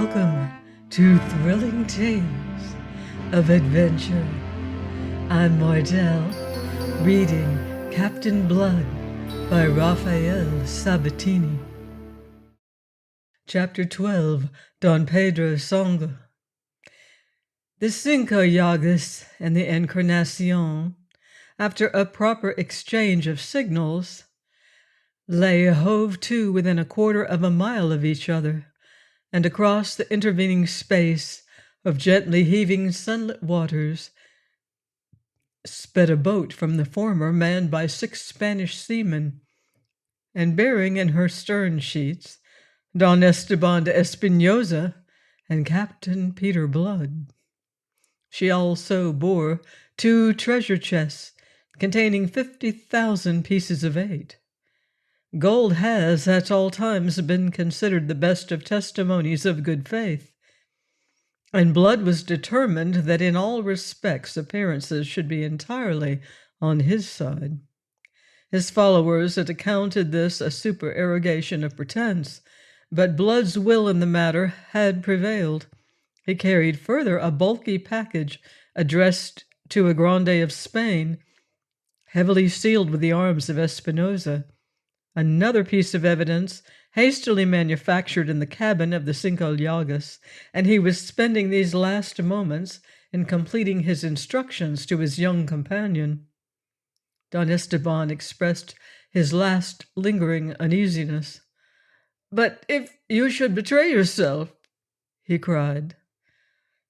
Welcome to Thrilling Tales of Adventure. I'm Martell, reading Captain Blood by Raphael Sabatini. Chapter 12, Don Pedro Sangre. The Cinco Llagas and the Encarnacion, after a proper exchange of signals, lay hove to within a quarter of a mile of each other, and across the intervening space of gently heaving sunlit waters sped a boat from the former, manned by 6 Spanish seamen, and bearing in her stern sheets Don Esteban de Espinosa and Captain Peter Blood. She also bore 2 treasure chests containing 50,000 pieces of 8. Gold has at all times been considered the best of testimonies of good faith, and Blood was determined that in all respects appearances should be entirely on his side. His followers had accounted this a supererogation of pretense, but Blood's will in the matter had prevailed. He carried further a bulky package addressed to a Grande of Spain, heavily sealed with the arms of Espinosa. Another piece of evidence hastily manufactured in the cabin of the Cinco Llagas, and he was spending these last moments in completing his instructions to his young companion. Don Esteban expressed his last lingering uneasiness. "But if you should betray yourself," he cried.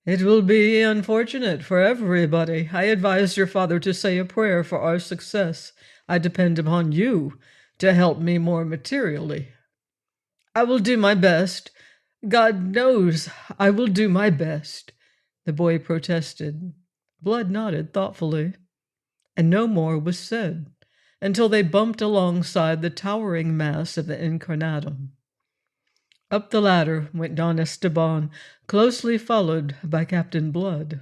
"It will be unfortunate for everybody. I advise your father to say a prayer for our success. I depend upon you to help me more materially." "I will do my best. God knows I will do my best," the boy protested. Blood nodded thoughtfully, and no more was said until they bumped alongside the towering mass of the Incarnatum. Up the ladder went Don Esteban, closely followed by Captain Blood.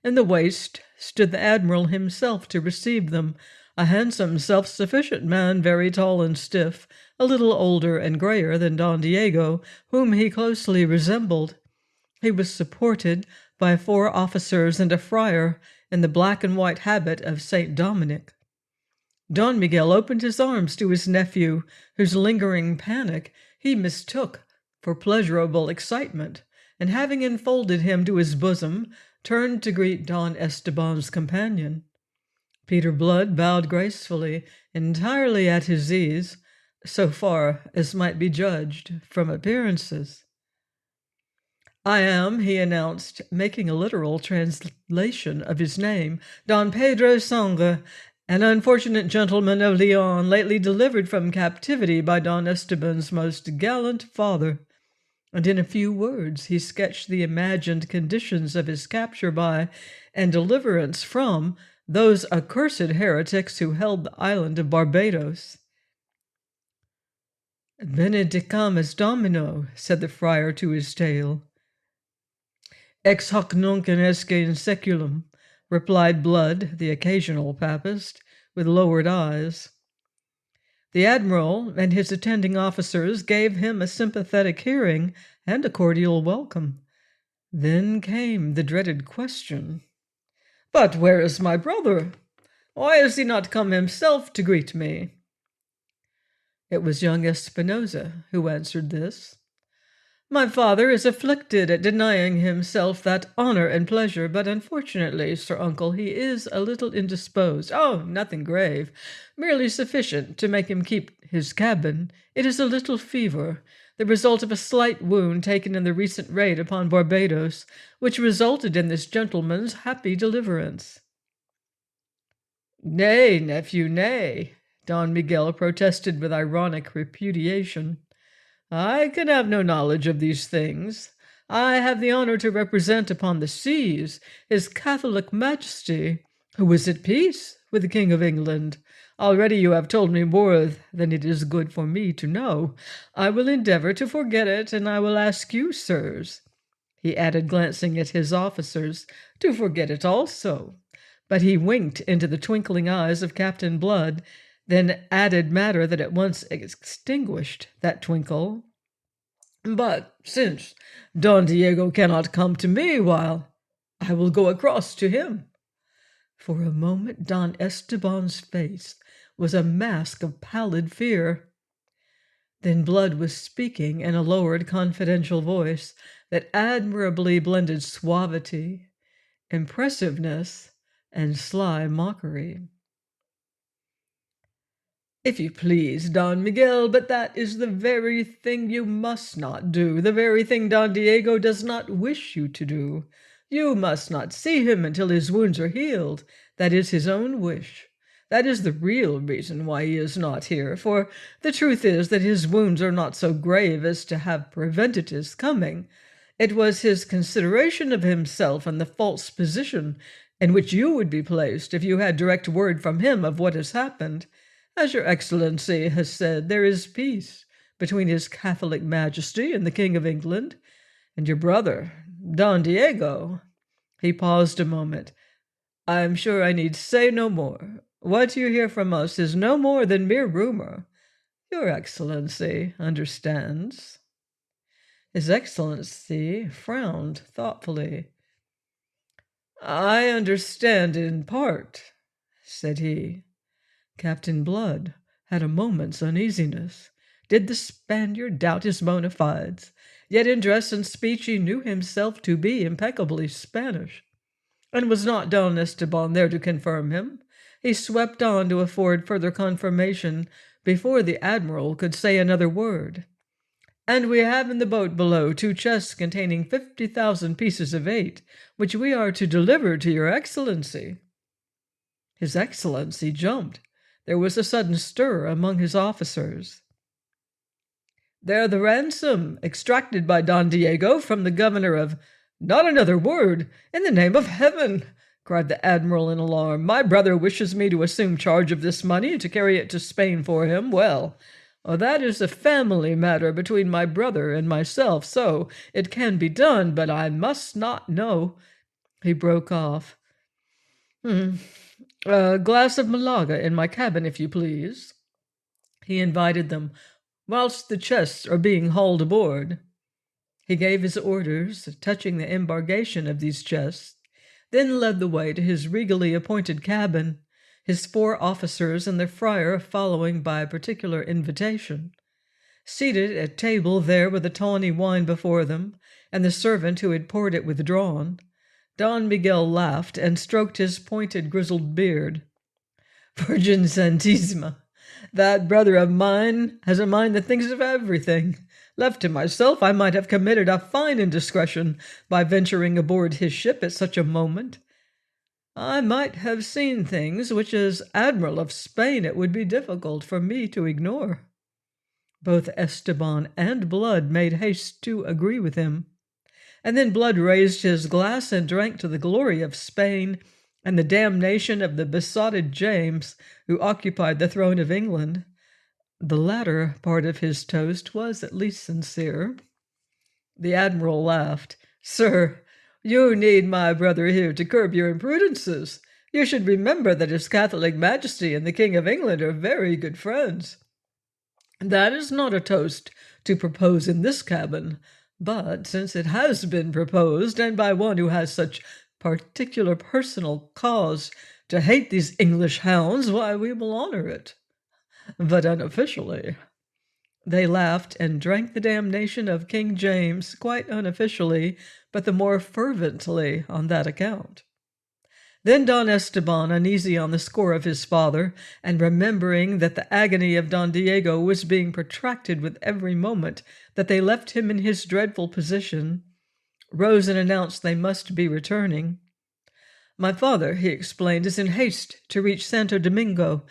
In the waist stood the Admiral himself to receive them, a handsome, self-sufficient man, very tall and stiff, a little older and grayer than Don Diego, whom he closely resembled. He was supported by 4 officers and a friar in the black and white habit of St. Dominic. Don Miguel opened his arms to his nephew, whose lingering panic he mistook for pleasurable excitement, and having enfolded him to his bosom, turned to greet Don Esteban's companion. Peter Blood bowed gracefully, entirely at his ease, so far as might be judged from appearances. "I am," he announced, making a literal translation of his name, "Don Pedro Sangre, an unfortunate gentleman of Leon, lately delivered from captivity by Don Esteban's most gallant father." And in a few words he sketched the imagined conditions of his capture by, and deliverance from, those accursed heretics who held the island of Barbados. "Benedicamus Domino," said the friar to his tale. "Ex hoc nunc inesce in seculum," replied Blood, the occasional papist, with lowered eyes. The Admiral and his attending officers gave him a sympathetic hearing and a cordial welcome. Then came the dreaded question. "But where is my brother? Why has he not come himself to greet me?" It was young Espinosa who answered this. "My father is afflicted at denying himself that honor and pleasure, but unfortunately, Sir Uncle, he is a little indisposed. Oh, nothing grave, merely sufficient to make him keep his cabin. It is a little fever, the result of a slight wound taken in the recent raid upon Barbados, which resulted in this gentleman's happy deliverance." "Nay, nephew, nay," Don Miguel protested with ironic repudiation. "I can have no knowledge of these things. I have the honor to represent upon the seas His Catholic Majesty, who is at peace with the King of England. Already you have told me more than it is good for me to know. I will endeavor to forget it, and I will ask you, sirs," he added, glancing at his officers, "to forget it also." But he winked into the twinkling eyes of Captain Blood, then added matter that at once extinguished that twinkle. But since Don Diego cannot come to me, while I will go across to him." For a moment Don Esteban's face was a mask of pallid fear. Then Blood was speaking in a lowered, confidential voice that admirably blended suavity, impressiveness, and sly mockery. "If you please, Don Miguel, but that is the very thing you must not do, the very thing Don Diego does not wish you to do. You must not see him until his wounds are healed. That is his own wish. That is the real reason why he is not here, for the truth is that his wounds are not so grave as to have prevented his coming. It was his consideration of himself and the false position in which you would be placed if you had direct word from him of what has happened. As your Excellency has said, there is peace between his Catholic Majesty and the King of England, and your brother, Don Diego." He paused a moment. "I am sure I need say no more. What you hear from us is no more than mere rumor. Your Excellency understands." His Excellency frowned thoughtfully. "I understand in part," said he. Captain Blood had a moment's uneasiness. Did the Spaniard doubt his bona fides? Yet in dress and speech he knew himself to be impeccably Spanish. And was not Don Esteban there to confirm him? He swept on to afford further confirmation before the admiral could say another word. "And we have in the boat below 2 chests containing 50,000 pieces of 8, which we are to deliver to your Excellency." His Excellency jumped. There was a sudden stir among his officers. "They're the ransom extracted by Don Diego from the governor of—" "Not another word, in the name of heaven!" cried the admiral in alarm. "My brother wishes me to assume charge of this money and to carry it to Spain for him. Well, that is a family matter between my brother and myself, so it can be done, but I must not know—" He broke off. "A glass of Malaga in my cabin, if you please," he invited them, "whilst the chests are being hauled aboard." He gave his orders touching the embarkation of these chests, then led the way to his regally appointed cabin, his 4 officers and the friar following by particular invitation. Seated at table there with the tawny wine before them, and the servant who had poured it withdrawn, Don Miguel laughed and stroked his pointed grizzled beard. "Virgin Santisima, that brother of mine has a mind that thinks of everything. Left to myself, I might have committed a fine indiscretion by venturing aboard his ship at such a moment. I might have seen things which, as Admiral of Spain, it would be difficult for me to ignore." Both Esteban and Blood made haste to agree with him. And then Blood raised his glass and drank to the glory of Spain and the damnation of the besotted James, who occupied the throne of England. The latter part of his toast was at least sincere. The admiral laughed. "Sir, you need my brother here to curb your imprudences. You should remember that His Catholic Majesty and the King of England are very good friends. That is not a toast to propose in this cabin, but since it has been proposed, and by one who has such particular personal cause to hate these English hounds, why, we will honor it. But unofficially." They laughed and drank the damnation of King James quite unofficially, but the more fervently on that account. Then Don Esteban, uneasy on the score of his father, and remembering that the agony of Don Diego was being protracted with every moment that they left him in his dreadful position, rose and announced they must be returning. "My father," he explained, "is in haste to reach Santo Domingo.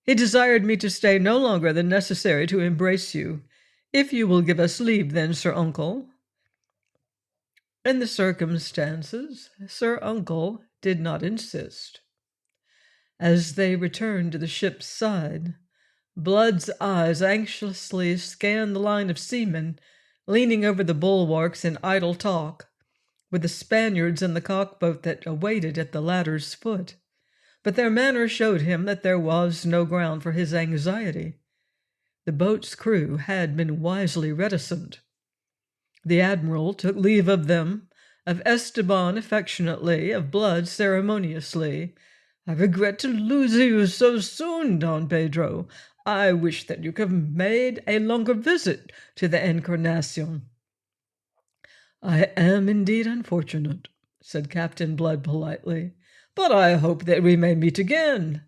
He desired me to stay no longer than necessary to embrace you. If you will give us leave, then, Sir Uncle." In the circumstances, Sir Uncle did not insist. As they returned to the ship's side, Blood's eyes anxiously scanned the line of seamen leaning over the bulwarks in idle talk, with the Spaniards in the cockboat that awaited at the ladder's foot. But their manner showed him that there was no ground for his anxiety. The boat's crew had been wisely reticent. The admiral took leave of them, of Esteban affectionately, of Blood ceremoniously. "I regret to lose you so soon, Don Pedro. I wish that you could have made a longer visit to the Encarnacion." "I am indeed unfortunate," said Captain Blood politely, "but I hope that we may meet again.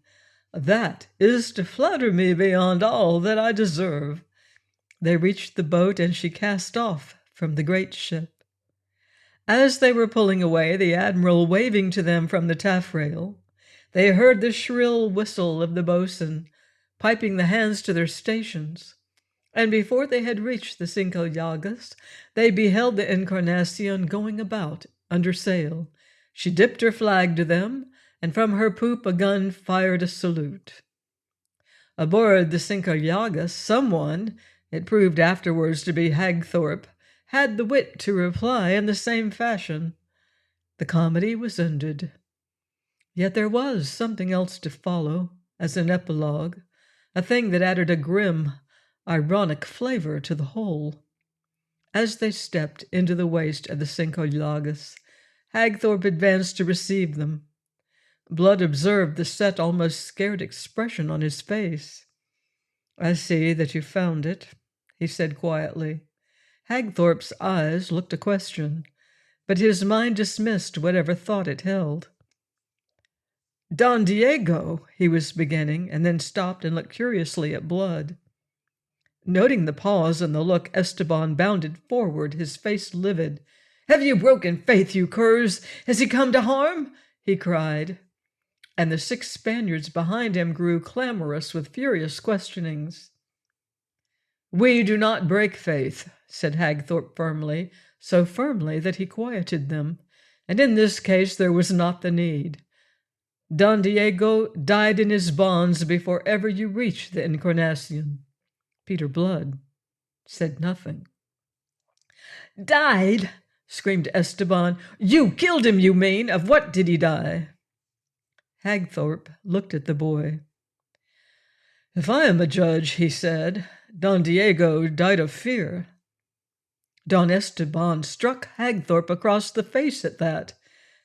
That is to flatter me beyond all that I deserve." They reached the boat, and she cast off from the great ship. As they were pulling away, the admiral waving to them from the taffrail, they heard the shrill whistle of the boatswain, piping the hands to their stations, and before they had reached the Cinco Llagas, they beheld the Encarnacion going about under sail. She dipped her flag to them, and from her poop a gun fired a salute. Aboard the Cinco Llagas, someone, it proved afterwards to be Hagthorpe, had the wit to reply in the same fashion. The comedy was ended. Yet there was something else to follow, as an epilogue, a thing that added a grim, ironic flavor to the whole. As they stepped into the waist of the Cinco Llagas, Hagthorpe advanced to receive them. Blood observed the set, almost scared expression on his face. "I see that you found it," he said quietly. Hagthorpe's eyes looked a question, but his mind dismissed whatever thought it held. "Don Diego," he was beginning, and then stopped and looked curiously at Blood. Noting the pause and the look, Esteban bounded forward, his face livid. "Have you broken faith, you curs? Has he come to harm?" he cried. And the 6 Spaniards behind him grew clamorous with furious questionings. "We do not break faith," said Hagthorpe firmly, so firmly that he quieted them, "and in this case there was not the need. Don Diego died in his bonds before ever you reached the Encarnacion." Peter Blood said nothing. "Died!" screamed Esteban. "You killed him, you mean! Of what did he die?" Hagthorpe looked at the boy. "If I am a judge," he said, "Don Diego died of fear." Don Esteban struck Hagthorpe across the face at that,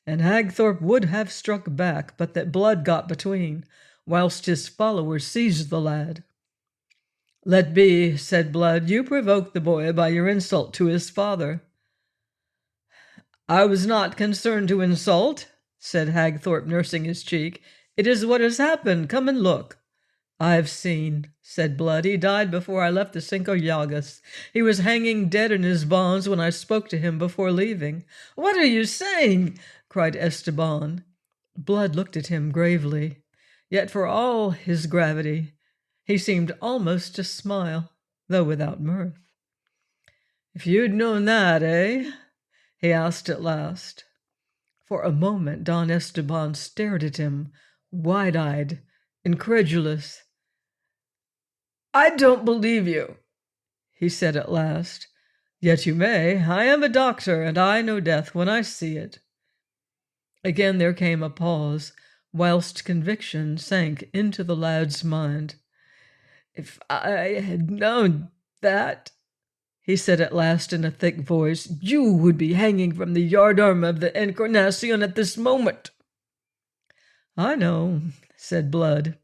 and Hagthorpe would have struck back, but that Blood got between, whilst his followers seized the lad. "Let be," said Blood. "You provoked the boy by your insult to his father." "I was not concerned to insult," said Hagthorpe, nursing his cheek. "It is what has happened. Come and look." "I've seen," said Blood. "He died before I left the Cinco Llagas. He was hanging dead in his bonds when I spoke to him before leaving." "What are you saying?" cried Esteban. Blood looked at him gravely, yet for all his gravity he seemed almost to smile, though without mirth. "If you'd known that, eh?" he asked at last. For a moment Don Esteban stared at him, wide-eyed, incredulous. "I don't believe you," he said at last. "Yet you may. I am a doctor, and I know death when I see it." Again there came a pause, whilst conviction sank into the lad's mind. "If I had known that," he said at last in a thick voice, "you would be hanging from the yardarm of the Encarnacion at this moment." "I know," said Blood.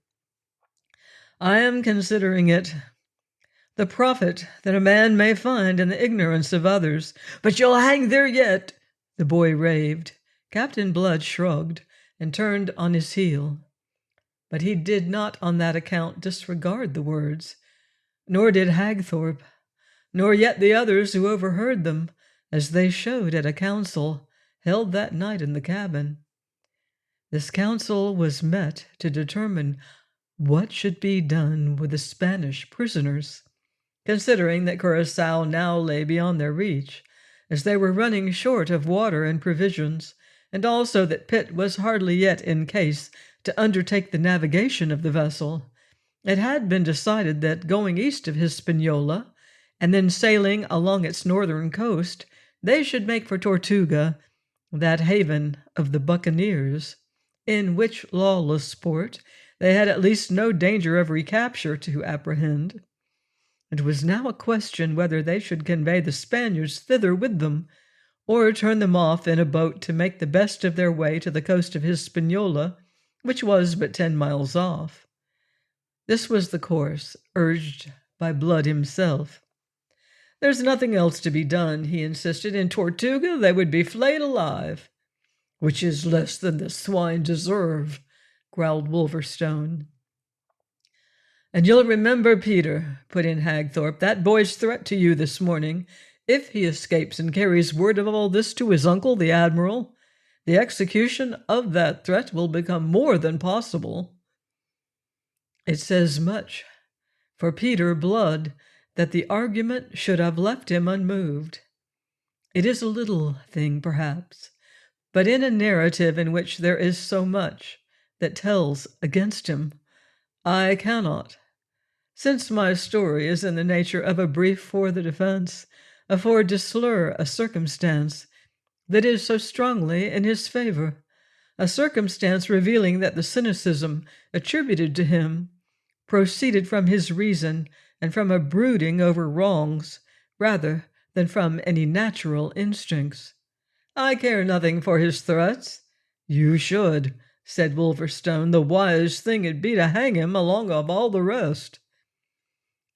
"I am considering it. The profit that a man may find in the ignorance of others." "But you'll hang there yet," the boy raved. Captain Blood shrugged and turned on his heel. But he did not on that account disregard the words, nor did Hagthorpe, nor yet the others who overheard them, as they showed at a council held that night in the cabin. This council was met to determine what should be done with the Spanish prisoners, considering that Curacao now lay beyond their reach, as they were running short of water and provisions, and also that Pitt was hardly yet in case to undertake the navigation of the vessel. It had been decided that, going east of Hispaniola, and then sailing along its northern coast, they should make for Tortuga, that haven of the buccaneers, in which lawless sport they had at least no danger of recapture to apprehend. It was now a question whether they should convey the Spaniards thither with them, or turn them off in a boat to make the best of their way to the coast of Hispaniola, which was but 10 miles off. This was the course urged by Blood himself. There's nothing else to be done, he insisted. In Tortuga they would be flayed alive. Which is less than the swine deserve, growled Wolverstone. And you'll remember, Peter, put in Hagthorpe, that boy's threat to you this morning. If he escapes and carries word of all this to his uncle, the Admiral, the execution of that threat will become more than possible. It says much for Peter Blood that the argument should have left him unmoved. It is a little thing, perhaps, but in a narrative in which there is so much that tells against him, I cannot, since my story is in the nature of a brief for the defense, afford to slur a circumstance that is so strongly in his favor, a circumstance revealing that the cynicism attributed to him proceeded from his reason and from a brooding over wrongs rather than from any natural instincts. I care nothing for his threats. You should, said Wolverstone. The wise thing it'd be to hang him along of all the rest.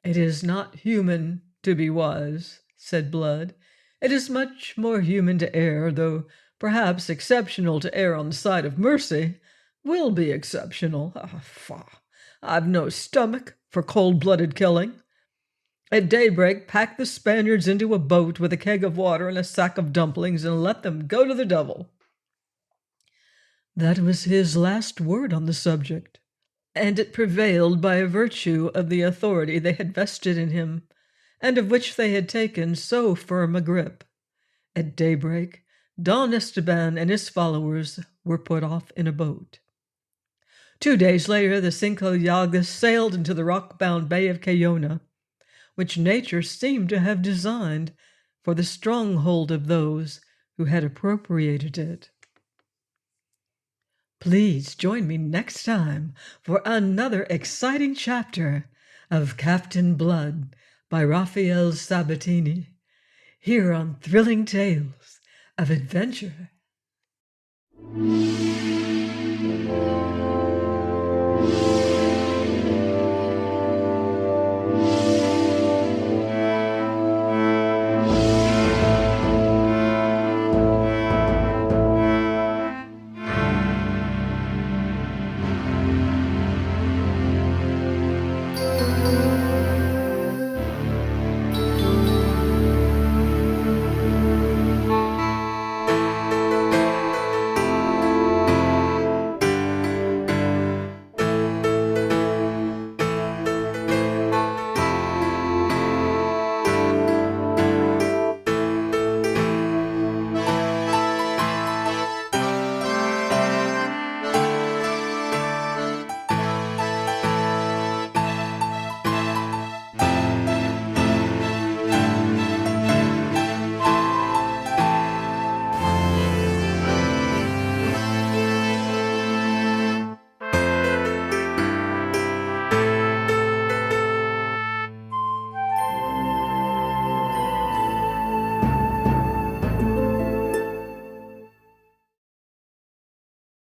It is not human to be wise, said Blood. It is much more human to err, though perhaps exceptional to err on the side of mercy. Will be exceptional. Faugh! I've no stomach for cold-blooded killing. At daybreak, pack the Spaniards into a boat with a keg of water and a sack of dumplings, and let them go to the devil. That was his last word on the subject, and it prevailed by virtue of the authority they had vested in him, and of which they had taken so firm a grip. At daybreak, Don Esteban and his followers were put off in a boat. 2 days later, the Cinco Llagas sailed into the rock-bound Bay of Cayona, which nature seemed to have designed for the stronghold of those who had appropriated it. Please join me next time for another exciting chapter of Captain Blood by Raphael Sabatini, here on Thrilling Tales of Adventure.